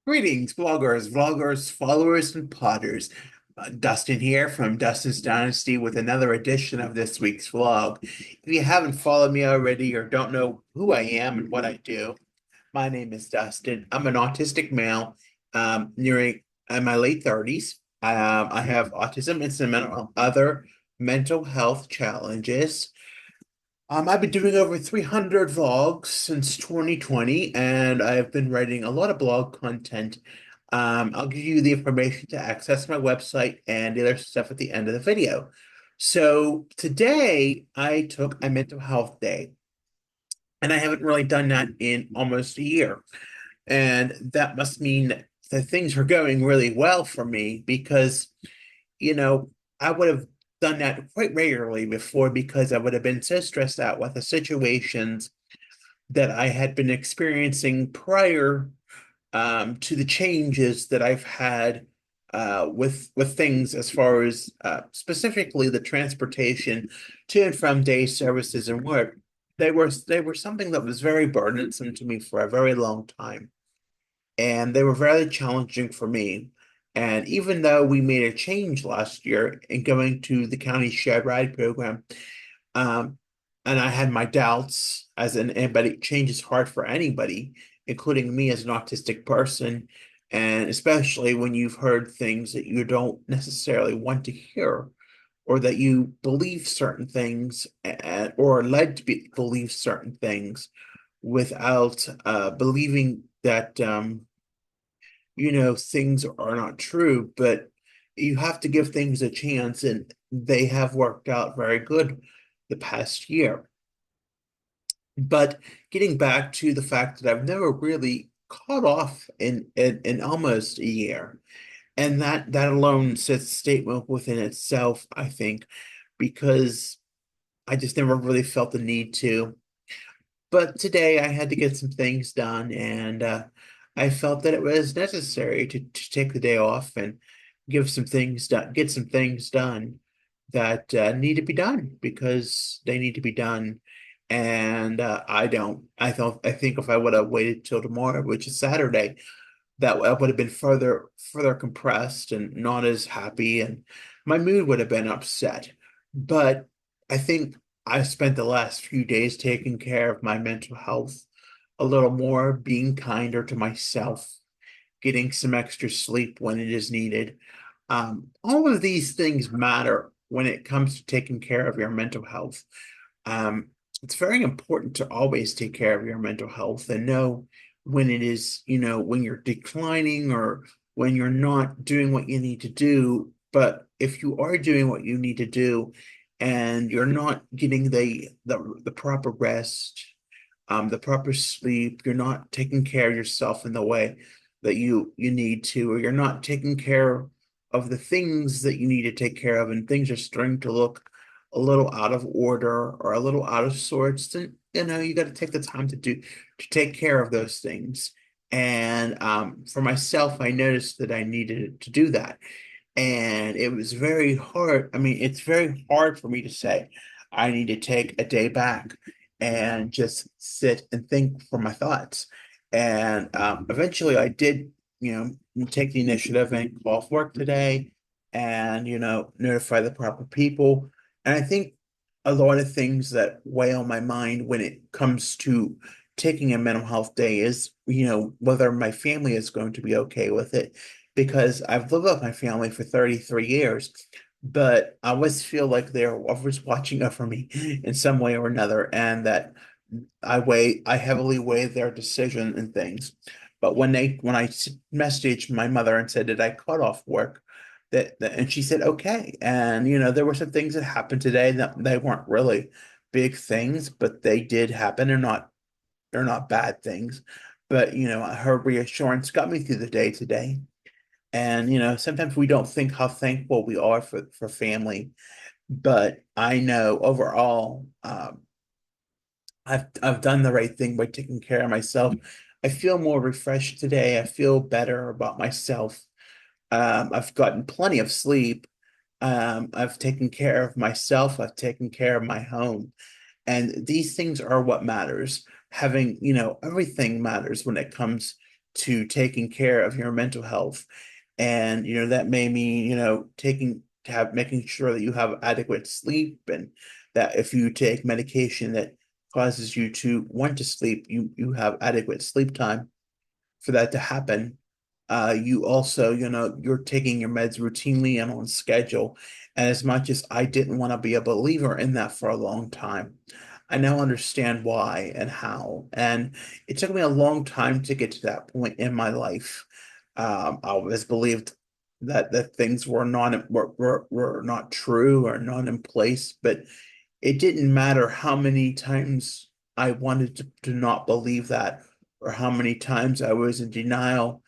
Greetings, vloggers, followers, and potters. Dustin here from Dustin's Dynasty with another edition of this week's vlog. If you haven't followed me already or don't know who I am and what I do, my name is Dustin. I'm an autistic male, nearing in my late 30s. I have autism and some other mental health challenges. I've been doing over 300 vlogs since 2020, and I've been writing a lot of blog content. I'll give you the information to access my website and the other stuff at the end of the video. So today I took a mental health day, and I haven't really done that in almost a year. And that must mean that things are going really well for me because you know, I would have done that quite regularly before because I would have been so stressed out with the situations that I had been experiencing prior to the changes that I've had with things as far as specifically the transportation to and from day services and work. They were something that was very burdensome to me for a very long time, and they were very challenging for me. And even though we made a change last year in going to the county shared ride program, um, and I had my doubts, as in anybody, change is hard for anybody, including me as an autistic person, and especially when you've heard things that you don't necessarily want to hear, or that you believe certain things, or are led to believe certain things without believing that things are not true, but you have to give things a chance, and they have worked out very good the past year. But getting back to the fact that I've never really caught off in almost a year, and that alone sets a statement within itself, I think, because I just never really felt the need to. But today I had to get some things done, and I felt that it was necessary to take the day off and get some things done that need to be done because they need to be done. And I don't. I think if I would have waited till tomorrow, which is Saturday, that I would have been further compressed and not as happy, and my mood would have been upset. But I think I've spent the last few days taking care of my mental health a little more, being kinder to myself, getting some extra sleep when it is needed. All of these things matter when it comes to taking care of your mental health. Um, it's very important to always take care of your mental health and know when it is, when you're declining or when you're not doing what you need to do. But if you are doing what you need to do and you're not getting the proper rest, the proper sleep, you're not taking care of yourself in the way that you need to, or you're not taking care of the things that you need to take care of, and things are starting to look a little out of order or a little out of sorts, then you got to take the time to take care of those things. And for myself, I noticed that I needed to do that. And it was very hard. I mean, it's very hard for me to say I need to take a day back and just sit and think for my thoughts. And eventually I did, take the initiative and call off work today and, notify the proper people. And I think a lot of things that weigh on my mind when it comes to taking a mental health day is, whether my family is going to be okay with it, because I've lived with my family for 33 years, but I always feel like they're always watching over me in some way or another, and that I heavily weigh their decision and things. But when I messaged my mother and said that I cut off work, and she said okay, and there were some things that happened today that they weren't really big things, but they did happen. They're not bad things, but her reassurance got me through the day today. And sometimes we don't think how thankful we are for family, but I know overall, I've done the right thing by taking care of myself. I feel more refreshed today. I feel better about myself. I've gotten plenty of sleep. I've taken care of myself. I've taken care of my home. And these things are what matters. Having, everything matters when it comes to taking care of your mental health. And, that may mean, making sure that you have adequate sleep, and that if you take medication that causes you to want to sleep, you have adequate sleep time for that to happen. You also, you're taking your meds routinely and on schedule. And as much as I didn't want to be a believer in that for a long time, I now understand why and how. And it took me a long time to get to that point in my life. I always believed that things were not true or not in place, but it didn't matter how many times I wanted to not believe that, or how many times I was in denial.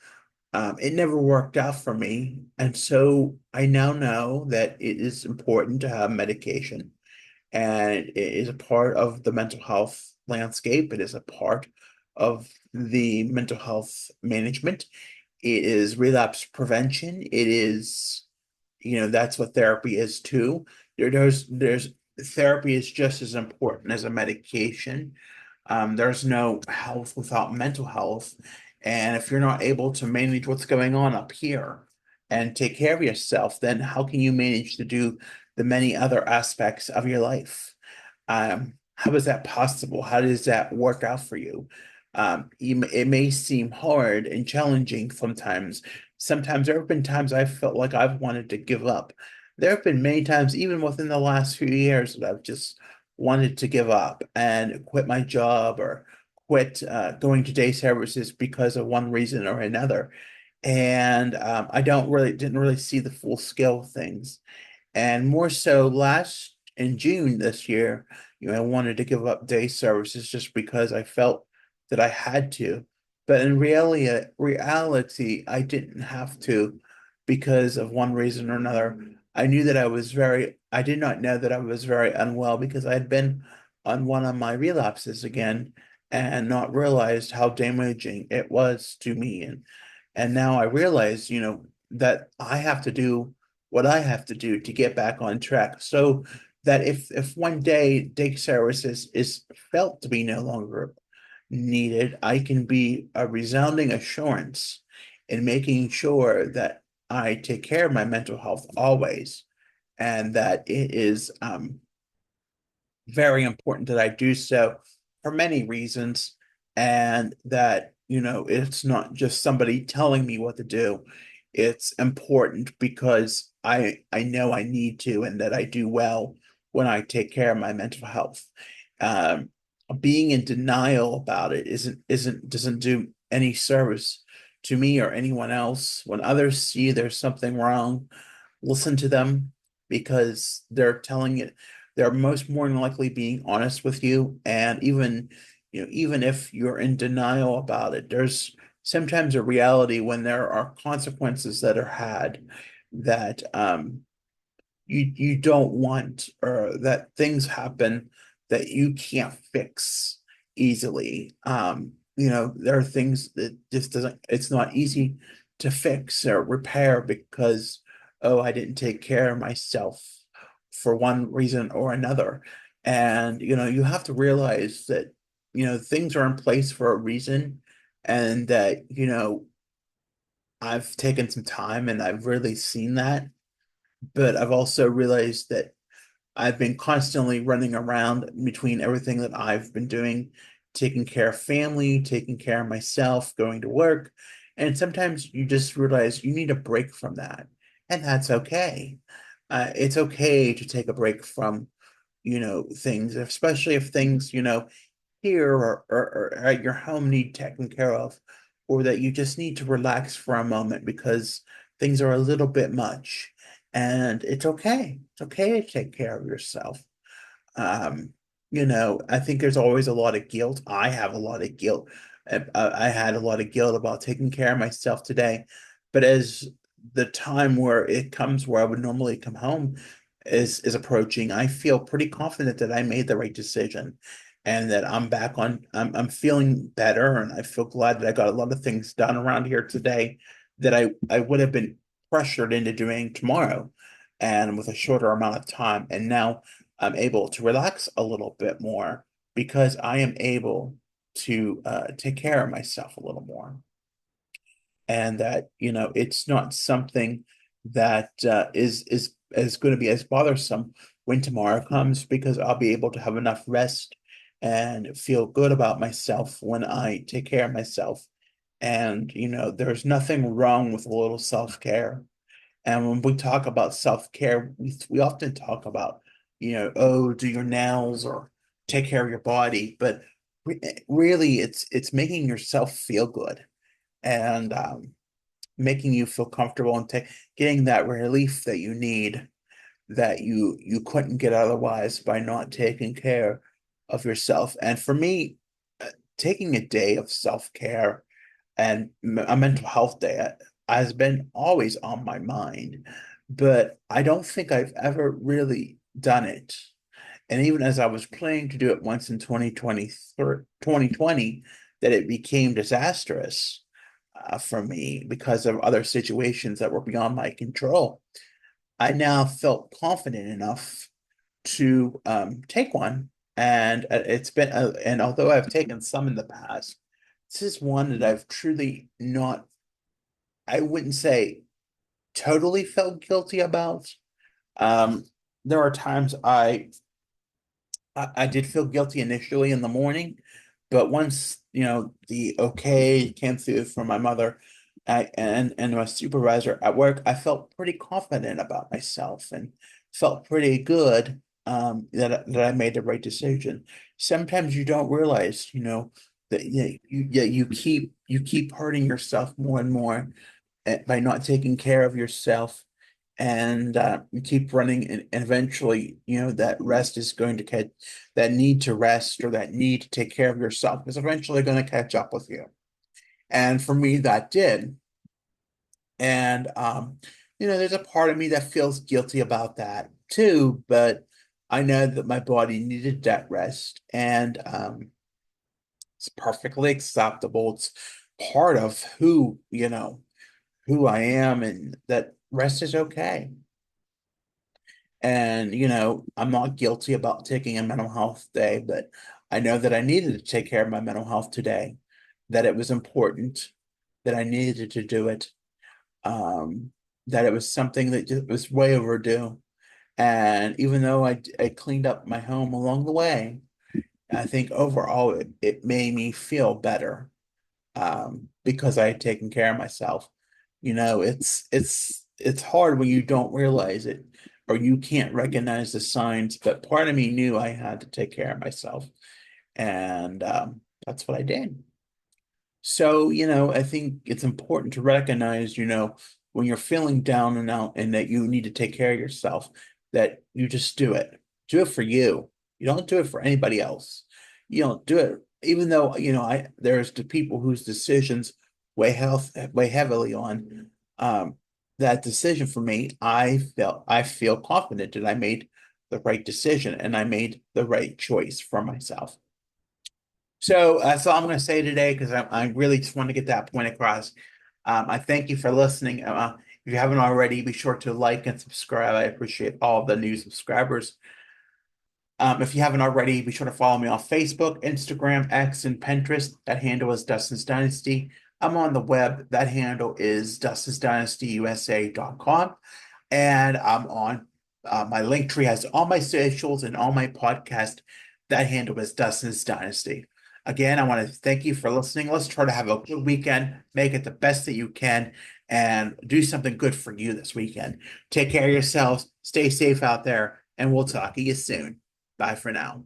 It never worked out for me. And so I now know that it is important to have medication, and it is a part of the mental health landscape. It is a part of the mental health management. It is relapse prevention. It is, that's what therapy is too. There's therapy is just as important as a medication. There's no health without mental health. And if you're not able to manage what's going on up here and take care of yourself, then how can you manage to do the many other aspects of your life? How is that possible? How does that work out for you? It may seem hard and challenging sometimes. Sometimes there have been times I felt like I've wanted to give up. There have been many times, even within the last few years, that I've just wanted to give up and quit my job, or quit going to day services because of one reason or another. And I didn't really see the full scale of things. And more so last in June this year, I wanted to give up day services just because I felt that I had to. But in reality, I didn't have to, because of one reason or another. I did not know that I was very unwell, because I had been on one of my relapses again and not realized how damaging it was to me. And now I realize, that I have to do what I have to do to get back on track. So that if one day day services is felt to be no longer needed, I can be a resounding assurance in making sure that I take care of my mental health always, and that it is very important that I do so for many reasons, and that, it's not just somebody telling me what to do. It's important because I know I need to, and that I do well when I take care of my mental health. Um, Being in denial about it doesn't do any service to me or anyone else. When others see there's something wrong, listen to them, because they're most more than likely being honest with you. And even if you're in denial about it, there's sometimes a reality when there are consequences that are had, that you don't want, or that things happen that you can't fix easily. There are things that just doesn't it's not easy to fix or repair, because, oh, I didn't take care of myself for one reason or another. And you have to realize that things are in place for a reason, and that I've taken some time and I've really seen that. But I've also realized that I've been constantly running around between everything that I've been doing, taking care of family, taking care of myself, going to work. And sometimes you just realize you need a break from that. And that's okay. It's okay to take a break from, things, especially if things, here, or at your home need taken care of, or that you just need to relax for a moment because things are a little bit much. And it's okay. It's okay to take care of yourself. Um, I think there's always a lot of guilt. I have a lot of guilt. I had a lot of guilt about taking care of myself today. But as the time where it comes where I would normally come home is approaching, I feel pretty confident that I made the right decision, and that I'm feeling better, and I feel glad that I got a lot of things done around here today that I would have been pressured into doing tomorrow, and with a shorter amount of time. And now I'm able to relax a little bit more, because I am able to take care of myself a little more. and that, it's not something that is going to be as bothersome when tomorrow comes, because I'll be able to have enough rest and feel good about myself when I take care of myself. And, there's nothing wrong with a little self-care. And when we talk about self-care, we often talk about, oh, do your nails or take care of your body. But really, it's making yourself feel good, and making you feel comfortable, and getting that relief that you need, that you couldn't get otherwise by not taking care of yourself. And for me, taking a day of self-care and a mental health day has been always on my mind, but I don't think I've ever really done it. And even as I was planning to do it once in 2020, that it became disastrous for me because of other situations that were beyond my control. I now felt confident enough to take one. And and although I've taken some in the past, this is one that I've truly not, I wouldn't say totally felt guilty about. Um, there are times I did feel guilty initially in the morning, but once, the okay came through from my mother, and my supervisor at work, I felt pretty confident about myself and felt pretty good, that I made the right decision. Sometimes you don't realize, that you keep hurting yourself more and more, by not taking care of yourself, and you keep running, and eventually, that rest is going to catch, that need to rest, or that need to take care of yourself is eventually going to catch up with you. And for me, that did. And there's a part of me that feels guilty about that too, but I know that my body needed that rest, and it's perfectly acceptable. It's part of who I am, and that rest is okay. And, I'm not guilty about taking a mental health day, but I know that I needed to take care of my mental health today, that it was important, that I needed to do it, um, that it was something that just was way overdue. And even though I cleaned up my home along the way, I think overall it made me feel better, because I had taken care of myself. It's hard when you don't realize it, or you can't recognize the signs, but part of me knew I had to take care of myself, and that's what I did. So, I think it's important to recognize, when you're feeling down and out, and that you need to take care of yourself, that you just do it. Do it for you. You don't do it for anybody else. You don't do it, even though, there's the people whose decisions weigh heavily on that decision. For me, I feel confident that I made the right decision, and I made the right choice for myself. So that's all I'm going to say today, because I really just want to get that point across. I thank you for listening. If you haven't already, be sure to like and subscribe. I appreciate all the new subscribers. If you haven't already, be sure to follow me on Facebook, Instagram, X, and Pinterest. That handle is Dustin's Dynasty. I'm on the web. That handle is dustinsdynastyusa.com. And I'm on my link tree has all my socials and all my podcast. That handle is Dustin's Dynasty. Again, I want to thank you for listening. Let's try to have a good weekend, make it the best that you can, and do something good for you this weekend. Take care of yourselves, stay safe out there, and we'll talk to you soon. Bye for now.